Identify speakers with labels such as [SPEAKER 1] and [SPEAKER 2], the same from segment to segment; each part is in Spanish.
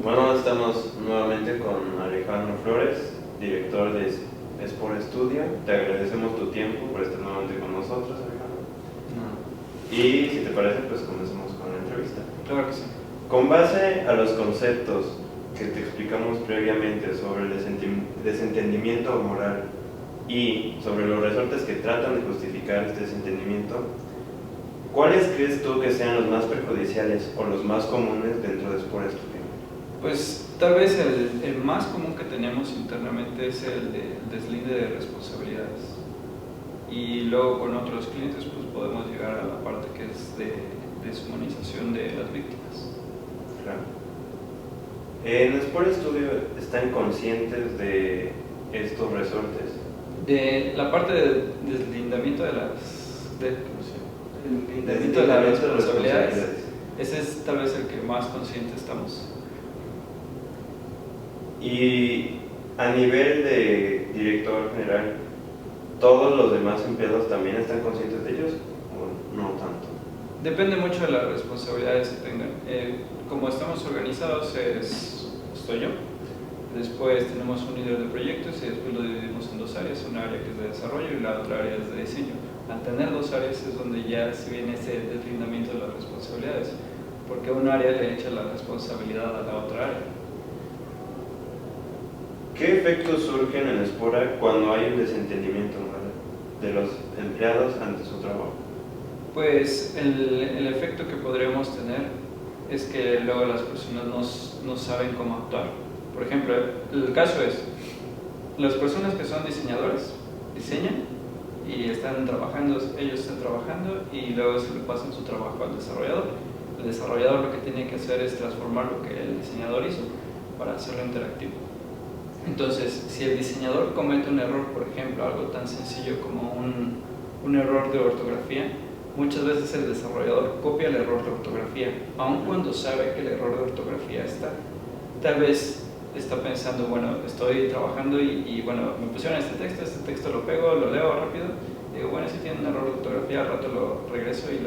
[SPEAKER 1] Bueno, estamos nuevamente con Alejandro Flores, director de Sport Studio. Te agradecemos tu tiempo por estar nuevamente con nosotros, Alejandro.
[SPEAKER 2] No.
[SPEAKER 1] Y si te parece, pues comencemos con la entrevista.
[SPEAKER 2] Claro que sí.
[SPEAKER 1] Con base a los conceptos que te explicamos previamente sobre el desentendimiento moral y sobre los resortes que tratan de justificar este desentendimiento, ¿cuáles crees tú que sean los más perjudiciales o los más comunes dentro de Sport Studio?
[SPEAKER 2] Pues tal vez el más común que tenemos internamente es el deslinde de responsabilidades. Y luego con otros clientes pues podemos llegar a la parte que es de deshumanización de las víctimas.
[SPEAKER 1] Claro. En Sport Studio están conscientes de estos resortes.
[SPEAKER 2] De la parte de deslindamiento de las responsabilidades, ese es tal vez el que más consciente estamos.
[SPEAKER 1] Y a nivel de director general, ¿todos los demás empleados también están conscientes de ellos o no tanto?
[SPEAKER 2] Depende mucho de las responsabilidades que tengan. Como estamos organizados, estoy yo. Después tenemos un líder de proyectos y después lo dividimos en dos áreas, una área que es de desarrollo y la otra área es de diseño. Al tener dos áreas es donde ya se viene ese deslindamiento de las responsabilidades, porque a un área le echa la responsabilidad a la otra área.
[SPEAKER 1] ¿Qué efectos surgen en Espora cuando hay un desentendimiento de los empleados ante su trabajo?
[SPEAKER 2] Pues el efecto que podríamos tener es que luego las personas no saben cómo actuar. Por ejemplo, el caso es, las personas que son diseñadores diseñan y están trabajando, ellos están trabajando y luego se le pasan su trabajo al desarrollador. El desarrollador lo que tiene que hacer es transformar lo que el diseñador hizo para hacerlo interactivo. Entonces, si el diseñador comete un error, por ejemplo, algo tan sencillo como un error de ortografía, muchas veces el desarrollador copia el error de ortografía, aun cuando sabe que el error de ortografía está. Tal vez está pensando, bueno, estoy trabajando y bueno, me pusieron este texto lo pego, lo leo rápido, digo, bueno, si tiene un error de ortografía, al rato lo regreso y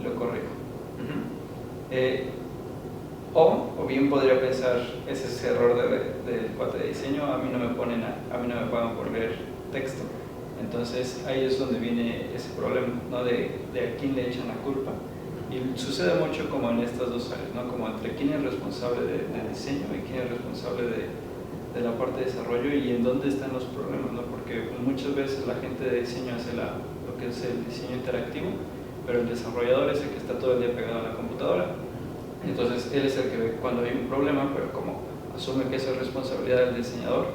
[SPEAKER 2] lo corrijo. O bien podría pensar, ese es el error del cuate de diseño, a mí no me pagan por leer texto. Entonces ahí es donde viene ese problema, ¿no? de a quién le echan la culpa. Y sucede mucho como en estas dos áreas, ¿no? Como entre quién es responsable de diseño y quién es responsable de la parte de desarrollo y en dónde están los problemas, ¿no? Porque pues, muchas veces la gente de diseño hace lo que es el diseño interactivo, pero el desarrollador es el que está todo el día pegado a la computadora. Entonces él es el que ve cuando hay un problema, pero como asume que esa es responsabilidad del diseñador,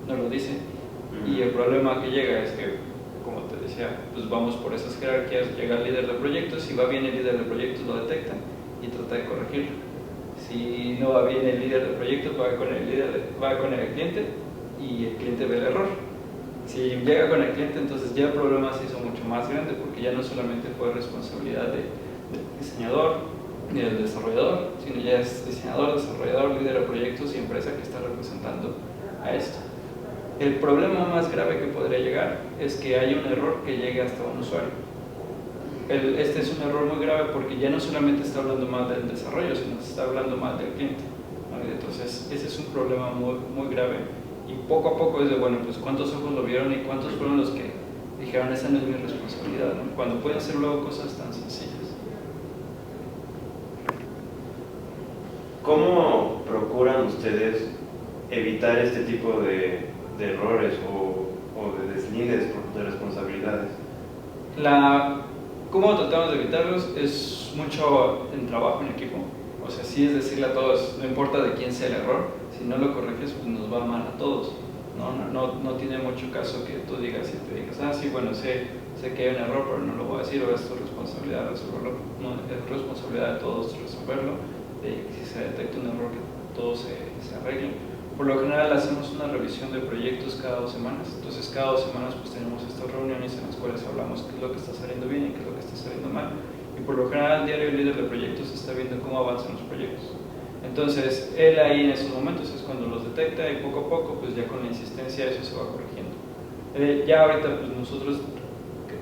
[SPEAKER 2] no lo dice. Y el problema que llega es que, como te decía, pues vamos por esas jerarquías, llega el líder de proyectos, si va bien el líder de proyectos lo detecta y trata de corregirlo. Si no va bien el líder de proyectos, va con el cliente y el cliente ve el error. Si llega con el cliente, entonces ya el problema se hizo mucho más grande porque ya no solamente fue responsabilidad del diseñador ni del desarrollador, sino ya es diseñador, desarrollador, líder de proyectos y empresa que está representando a esto. El problema más grave que podría llegar es que haya un error que llegue hasta un usuario. Este es un error muy grave porque ya no solamente está hablando mal del desarrollo, sino que está hablando mal del cliente. ¿Vale? Entonces, ese es un problema muy, muy grave. Y poco a poco es de, bueno, pues cuántos ojos lo vieron y cuántos fueron los que dijeron, esa no es mi responsabilidad, ¿no? Cuando pueden ser luego cosas tan sencillas.
[SPEAKER 1] ¿Cómo procuran ustedes evitar este tipo de errores o de deslindes de responsabilidades?
[SPEAKER 2] ¿Cómo tratamos de evitarlos? Es mucho en trabajo en equipo. O sea, sí es decirle a todos, no importa de quién sea el error, si no lo corriges, pues nos va mal a todos. No tiene mucho caso que tú digas y te digas, sí, bueno, sé que hay un error, pero no lo voy a decir, o es tu responsabilidad resolverlo. No, es responsabilidad de todos resolverlo. Si se detecta un error, que todo se arregle. Por lo general hacemos una revisión de proyectos cada 2 semanas, entonces cada 2 semanas pues tenemos estas reuniones en las cuales hablamos qué es lo que está saliendo bien y qué es lo que está saliendo mal, y por lo general al diario el líder de proyectos está viendo cómo avanzan los proyectos. Entonces él ahí en esos momentos es cuando los detecta y poco a poco pues ya con la insistencia eso se va corrigiendo. Ya ahorita pues nosotros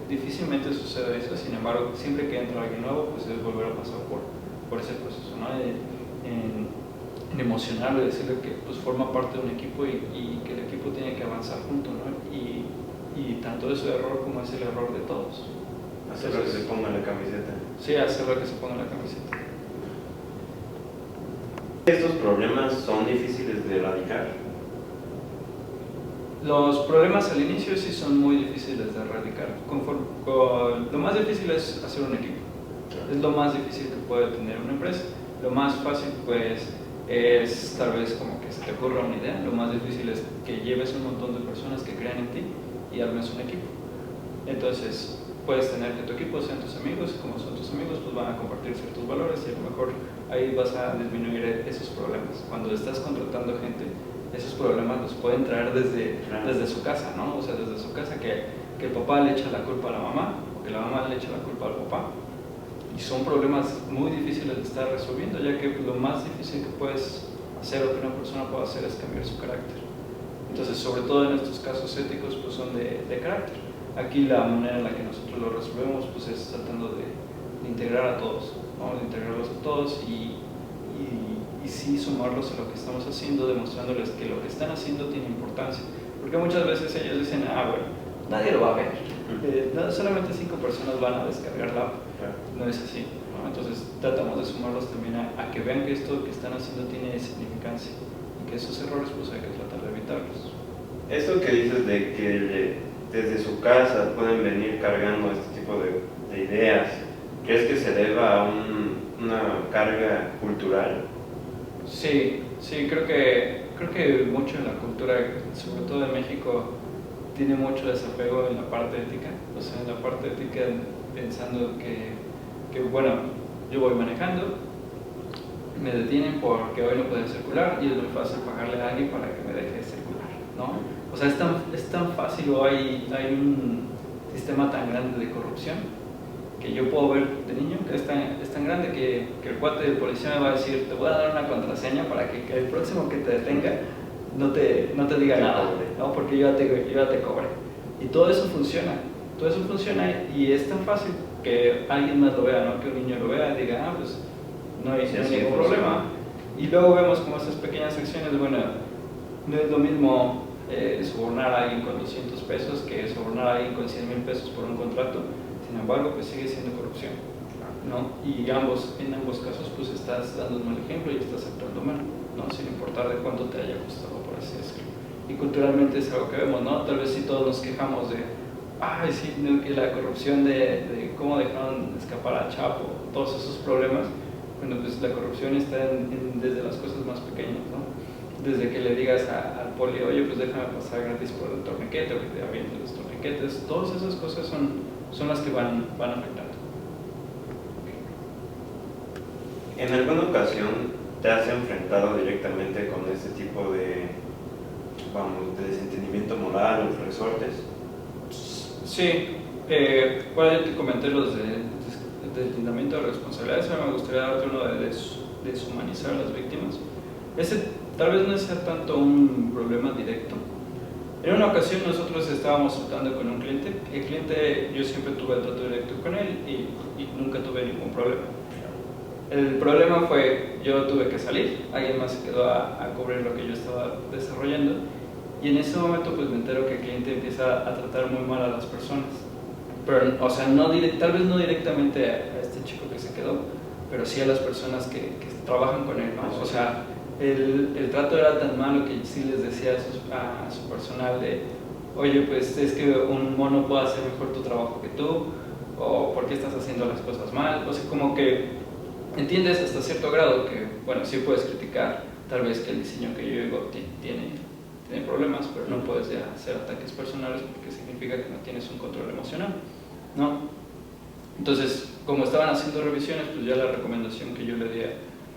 [SPEAKER 2] difícilmente sucede eso, sin embargo siempre que entra alguien nuevo pues es volver a pasar por ese proceso, ¿no? en emocionarlo y decirle que pues forma parte de un equipo y que el equipo tiene que avanzar junto, ¿no? Y tanto es su error como es el error de todos.
[SPEAKER 1] Hacerlo que se ponga la camiseta.
[SPEAKER 2] Sí, hacerlo que se ponga la camiseta.
[SPEAKER 1] ¿Estos problemas son difíciles de erradicar?
[SPEAKER 2] Los problemas al inicio sí son muy difíciles de erradicar. Lo más difícil es hacer un equipo. Es lo más difícil que puede tener una empresa. Lo más fácil pues es tal vez como que se te ocurra una idea. Lo más difícil es que lleves un montón de personas que crean en ti y armes un equipo. Entonces puedes tener que tu equipo sean tus amigos, y como son tus amigos pues van a compartir ciertos valores y a lo mejor ahí vas a disminuir esos problemas. Cuando estás contratando gente, esos problemas los pueden traer desde su casa, ¿no? O sea, desde su casa que el papá le echa la culpa a la mamá o que la mamá le echa la culpa al papá. Y son problemas muy difíciles de estar resolviendo, ya que lo más difícil que puedes hacer o que una persona puede hacer es cambiar su carácter. Entonces, sobre todo en estos casos éticos, pues son de carácter. Aquí la manera en la que nosotros lo resolvemos pues es tratando de integrar a todos, ¿no? De integrarlos a todos y sí sumarlos a lo que estamos haciendo, demostrándoles que lo que están haciendo tiene importancia. Porque muchas veces ellos dicen, bueno, nadie lo va a ver, solamente 5 personas van a descargar la app. No es así, ¿no? Entonces tratamos de sumarlos también a que vean que esto que están haciendo tiene significancia y que esos errores pues hay que tratar de evitarlos.
[SPEAKER 1] Esto que dices de que desde su casa pueden venir cargando este tipo de ideas, ¿crees que se deba a una carga cultural?
[SPEAKER 2] Sí, creo que mucho en la cultura, sobre todo en México, tiene mucho desapego en la parte ética. O sea, en la parte ética pensando que bueno, yo voy manejando, me detienen porque hoy no pueden circular y es muy fácil pagarle a alguien para que me deje circular, ¿no? O sea, es tan fácil o hay un sistema tan grande de corrupción que yo puedo ver de niño que es tan grande que el cuate del policía me va a decir, te voy a dar una contraseña para que el próximo que te detenga no te diga nada, ¿no? Porque yo ya te cobré. Y todo eso funciona y es tan fácil que alguien más lo vea, ¿no? Que un niño lo vea y diga, pues no hay ningún problema. Y luego vemos como esas pequeñas acciones, bueno, no es lo mismo sobornar a alguien con 200 pesos que sobornar a alguien con 100,000 pesos por un contrato. Sin embargo, pues sigue siendo corrupción, ¿no? Y en ambos casos, pues estás dando un mal ejemplo y estás actuando mal, ¿no? Sin importar de cuánto te haya costado, por así decirlo. Y culturalmente es algo que vemos, ¿no? Tal vez si todos nos quejamos de, sí, ¿no? Que la corrupción de cómo dejaron escapar a Chapo, todos esos problemas, bueno, pues la corrupción está desde las cosas más pequeñas, ¿no? Desde que le digas al poli, oye, pues déjame pasar gratis por el torniquete o que te avienten los torniquetes, todas esas cosas son las que van afectando.
[SPEAKER 1] ¿En alguna ocasión te has enfrentado directamente con este tipo de desentendimiento moral o resortes?
[SPEAKER 2] Sí, bueno, te comenté los de deslindamiento de responsabilidades, me gustaría darte uno de deshumanizar a las víctimas. Ese tal vez no sea tanto un problema directo. En una ocasión nosotros estábamos tratando con un cliente, el cliente yo siempre tuve el trato directo con él y nunca tuve ningún problema. El problema fue, yo tuve que salir, alguien más se quedó a cubrir lo que yo estaba desarrollando y en ese momento pues me entero que el cliente empieza a tratar muy mal a las personas. Pero, o sea, tal vez no directamente a este chico que se quedó, pero sí a las personas que trabajan con él, ¿no? O sea, el trato era tan malo que sí les decía a su personal de, oye, pues es que un mono puede hacer mejor tu trabajo que tú, o por qué estás haciendo las cosas mal. O sea, como que entiendes hasta cierto grado que, bueno, sí puedes criticar tal vez que el diseño que yo digo tiene problemas, pero no puedes ya hacer ataques personales porque significa que no tienes un control emocional, ¿no? Entonces, como estaban haciendo revisiones, pues ya la recomendación que yo le di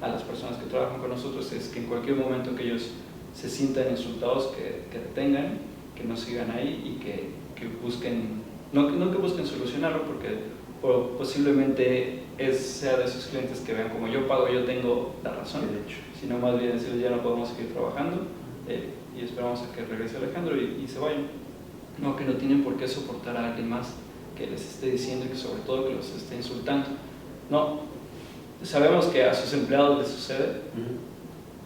[SPEAKER 2] a las personas que trabajan con nosotros es que en cualquier momento que ellos se sientan insultados, que detengan, que no sigan ahí y que busquen, no que busquen solucionarlo, porque posiblemente sea de esos clientes que vean como yo pago, yo tengo la razón, sino más bien decirles ya no podemos seguir trabajando y esperamos a que regrese Alejandro y se vayan. No, que no tienen por qué soportar a alguien más que les esté diciendo y que sobre todo que los esté insultando. No, sabemos que a sus empleados les sucede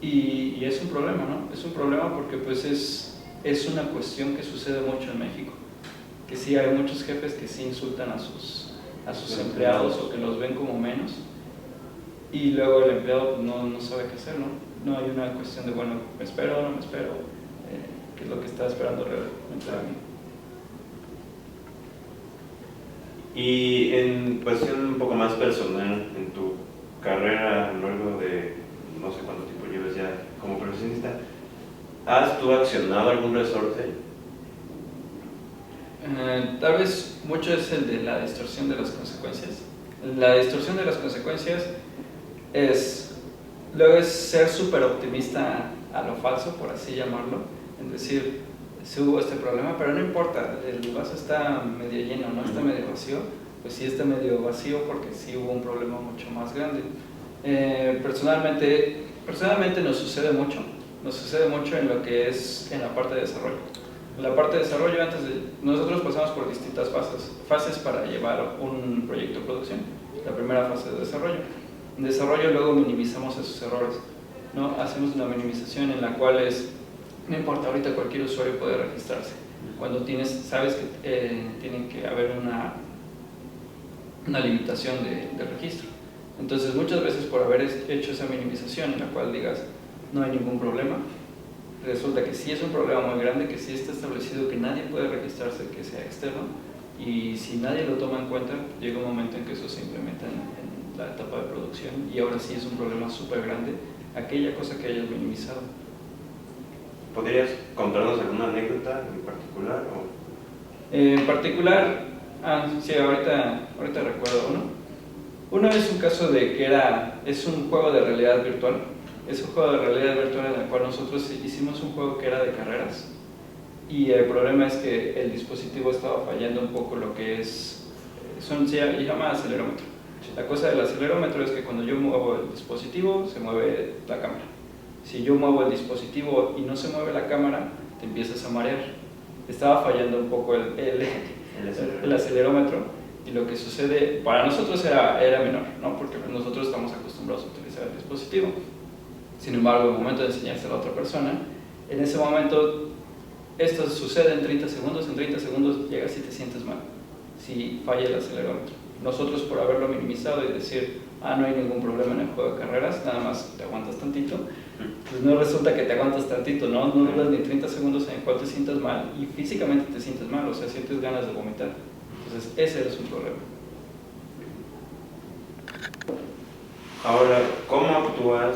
[SPEAKER 2] Y es un problema, ¿no? Es un problema porque pues es una cuestión que sucede mucho en México, que sí hay muchos jefes que sí insultan a sus empleados o que los ven como menos, y luego el empleado pues, no sabe qué hacer, ¿no? No hay una cuestión de, bueno, me espero o no me espero, qué es lo que está esperando realmente de mí.
[SPEAKER 1] Y en cuestión un poco más personal, en tu carrera a lo largo de no sé cuánto tiempo lleves ya como profesionista, ¿has tú accionado algún resorte?
[SPEAKER 2] Tal vez mucho es el de la distorsión de las consecuencias. La distorsión de las consecuencias luego es ser súper optimista a lo falso, por así llamarlo, en decir, si hubo este problema, pero no importa, el vaso está medio lleno, no está medio vacío, pues sí está medio vacío porque sí hubo un problema mucho más grande. Personalmente nos sucede mucho en lo que es en la parte de desarrollo. En la parte de desarrollo, nosotros pasamos por distintas fases para llevar un proyecto de producción. La primera fase de desarrollo. En desarrollo luego minimizamos esos errores, ¿no? Hacemos una minimización en la cual no importa, ahorita cualquier usuario puede registrarse. Cuando sabes que tiene que haber una limitación de registro. Entonces muchas veces por haber hecho esa minimización en la cual digas no hay ningún problema, resulta que sí es un problema muy grande, que sí está establecido que nadie puede registrarse que sea externo, y si nadie lo toma en cuenta, llega un momento en que eso se implementa en la etapa de producción y ahora sí es un problema súper grande aquella cosa que hayas minimizado.
[SPEAKER 1] ¿Podrías contarnos alguna anécdota en particular?
[SPEAKER 2] En particular, sí, ahorita recuerdo uno. Uno es un caso de que es un juego de realidad virtual. Es un juego de realidad virtual en el cual nosotros hicimos un juego que era de carreras, y el problema es que el dispositivo estaba fallando un poco lo que se llama acelerómetro. La cosa del acelerómetro es que cuando yo muevo el dispositivo se mueve la cámara. Si yo muevo el dispositivo y no se mueve la cámara, te empiezas a marear. Estaba fallando un poco el acelerómetro, y lo que sucede para nosotros era menor, ¿no? Porque nosotros estamos acostumbrados a utilizar el dispositivo. Sin embargo, el momento de enseñárselo a otra persona, en ese momento esto sucede en 30 segundos llegas y te sientes mal si falla el acelerómetro. Nosotros, por haberlo minimizado y decir, no hay ningún problema en el juego de carreras, nada más te aguantas tantito, pues no resulta que te aguantas tantito, no duras ni 30 segundos en el cual te sientas mal y físicamente te sientes mal, o sea, sientes ganas de vomitar. Entonces, ese es un problema.
[SPEAKER 1] Ahora, ¿cómo actúas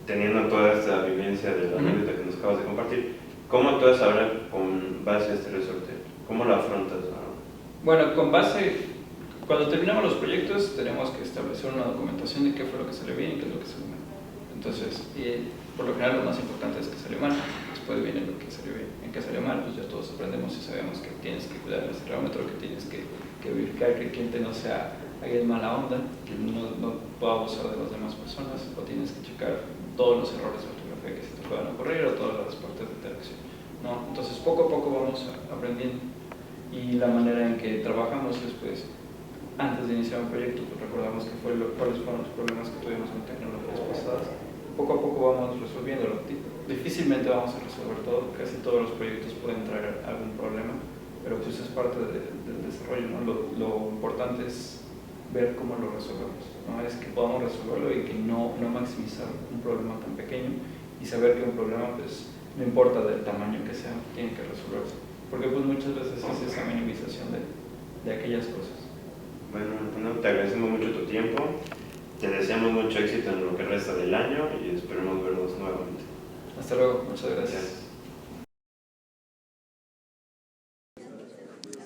[SPEAKER 1] teniendo toda esta vivencia de la anécdota que nos acabas de compartir? ¿Cómo actúas ahora con base a este resorte? ¿Cómo lo afrontas ahora?
[SPEAKER 2] Bueno, cuando terminamos los proyectos tenemos que establecer una documentación de qué fue lo que salió bien y qué es lo que salió mal. Entonces, por lo general lo más importante es que salió mal, después viene lo que salió bien. En que salió mal, pues ya todos aprendemos y sabemos que tienes que cuidar el acelerómetro, que tienes que verificar que el cliente no sea alguien mala onda, que no pueda abusar de las demás personas, o tienes que checar todos los errores de ortografía que se te puedan ocurrir o todas las partes de interacción, ¿no? Entonces poco a poco vamos aprendiendo, y la manera en que trabajamos es, pues, antes de iniciar un proyecto, pues recordamos cuáles fueron los problemas que tuvimos en tecnologías pasadas. Poco a poco vamos resolviéndolo. Difícilmente vamos a resolver todo, casi todos los proyectos pueden traer algún problema, pero pues es parte del desarrollo, ¿no? Lo importante es ver cómo lo resolvemos, ¿no? Es que podamos resolverlo y que no maximizar un problema tan pequeño, y saber que un problema, pues, no importa del tamaño que sea, tiene que resolverse, porque pues muchas veces es esa minimización de aquellas cosas.
[SPEAKER 1] Bueno, Antonio, te agradecemos mucho tu tiempo, te deseamos mucho éxito en lo que resta del año y esperemos vernos nuevamente.
[SPEAKER 2] Hasta luego, muchas gracias.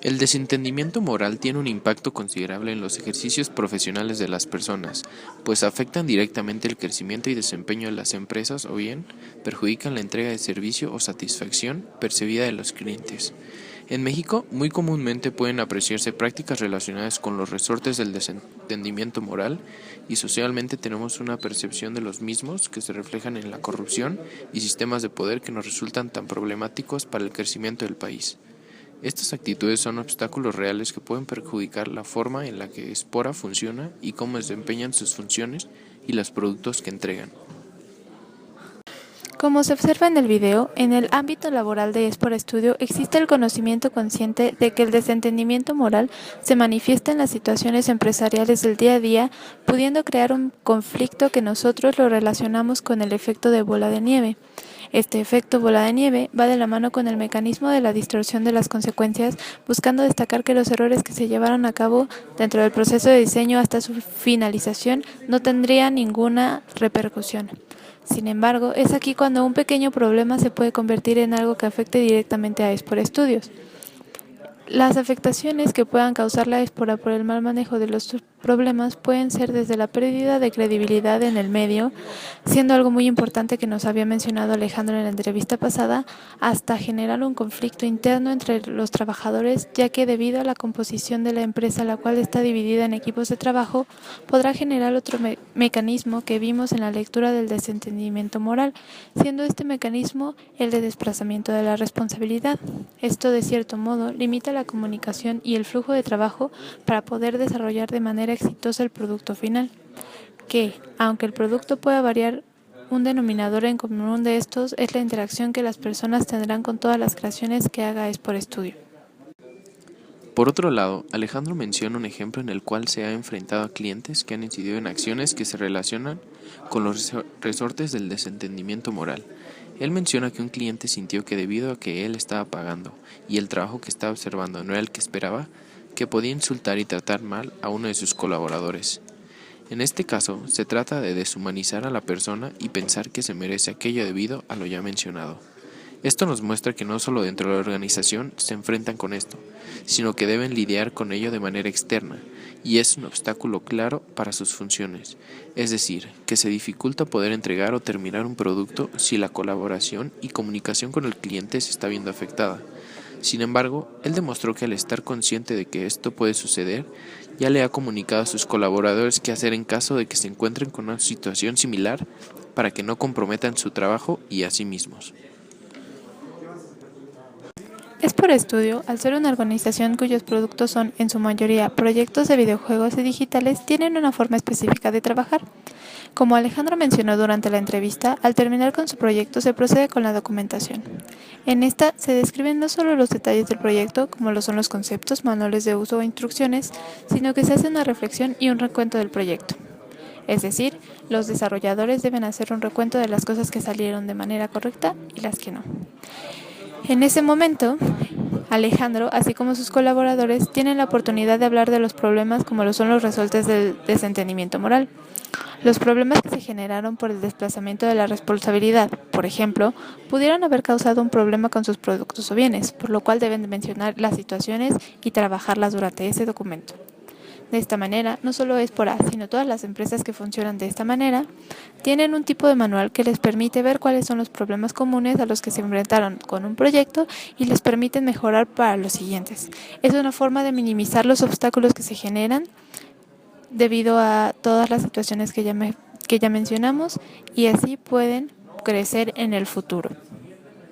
[SPEAKER 3] El desentendimiento moral tiene un impacto considerable en los ejercicios profesionales de las personas, pues afectan directamente el crecimiento y desempeño de las empresas o bien perjudican la entrega de servicio o satisfacción percibida de los clientes. En México, muy comúnmente pueden apreciarse prácticas relacionadas con los resortes del desentendimiento moral, y socialmente tenemos una percepción de los mismos que se reflejan en la corrupción y sistemas de poder que nos resultan tan problemáticos para el crecimiento del país. Estas actitudes son obstáculos reales que pueden perjudicar la forma en la que Espora funciona y cómo desempeñan sus funciones y los productos que entregan.
[SPEAKER 4] Como se observa en el video, en el ámbito laboral de Estudio existe el conocimiento consciente de que el desentendimiento moral se manifiesta en las situaciones empresariales del día a día, pudiendo crear un conflicto que nosotros lo relacionamos con el efecto de bola de nieve. Este efecto bola de nieve va de la mano con el mecanismo de la distorsión de las consecuencias, buscando destacar que los errores que se llevaron a cabo dentro del proceso de diseño hasta su finalización no tendrían ninguna repercusión. Sin embargo, es aquí cuando un pequeño problema se puede convertir en algo que afecte directamente a Espora Studios. Las afectaciones que puedan causar la Espora por el mal manejo de los problemas pueden ser desde la pérdida de credibilidad en el medio, siendo algo muy importante que nos había mencionado Alejandro en la entrevista pasada, hasta generar un conflicto interno entre los trabajadores, ya que debido a la composición de la empresa, la cual está dividida en equipos de trabajo, podrá generar otro mecanismo que vimos en la lectura del desentendimiento moral, siendo este mecanismo el de desplazamiento de la responsabilidad. Esto, de cierto modo, limita la comunicación y el flujo de trabajo para poder desarrollar de manera exitosa el producto final, que, aunque el producto pueda variar, un denominador en común de estos es la interacción que las personas tendrán con todas las creaciones que haga Espora Studio.
[SPEAKER 3] Por otro lado, Alejandro menciona un ejemplo en el cual se ha enfrentado a clientes que han incidido en acciones que se relacionan con los resortes del desentendimiento moral. Él menciona que un cliente sintió que debido a que él estaba pagando y el trabajo que estaba observando no era el que esperaba, que podía insultar y tratar mal a uno de sus colaboradores. En este caso, se trata de deshumanizar a la persona y pensar que se merece aquello debido a lo ya mencionado. Esto nos muestra que no solo dentro de la organización se enfrentan con esto, sino que deben lidiar con ello de manera externa, y es un obstáculo claro para sus funciones, es decir, que se dificulta poder entregar o terminar un producto si la colaboración y comunicación con el cliente se está viendo afectada. Sin embargo, él demostró que al estar consciente de que esto puede suceder, ya le ha comunicado a sus colaboradores qué hacer en caso de que se encuentren con una situación similar para que no comprometan su trabajo y a sí mismos.
[SPEAKER 4] Espora Studio, al ser una organización cuyos productos son, en su mayoría, proyectos de videojuegos y digitales, tienen una forma específica de trabajar. Como Alejandro mencionó durante la entrevista, al terminar con su proyecto se procede con la documentación. En esta se describen no solo los detalles del proyecto, como lo son los conceptos, manuales de uso o instrucciones, sino que se hace una reflexión y un recuento del proyecto. Es decir, los desarrolladores deben hacer un recuento de las cosas que salieron de manera correcta y las que no. En ese momento, Alejandro, así como sus colaboradores, tienen la oportunidad de hablar de los problemas como lo son los resortes del desentendimiento moral. Los problemas que se generaron por el desplazamiento de la responsabilidad, por ejemplo, pudieron haber causado un problema con sus productos o bienes, por lo cual deben mencionar las situaciones y trabajarlas durante ese documento. De esta manera, no solo Espora, sino todas las empresas que funcionan de esta manera, tienen un tipo de manual que les permite ver cuáles son los problemas comunes a los que se enfrentaron con un proyecto y les permiten mejorar para los siguientes. Es una forma de minimizar los obstáculos que se generan debido a todas las situaciones que ya mencionamos y así pueden crecer en el futuro.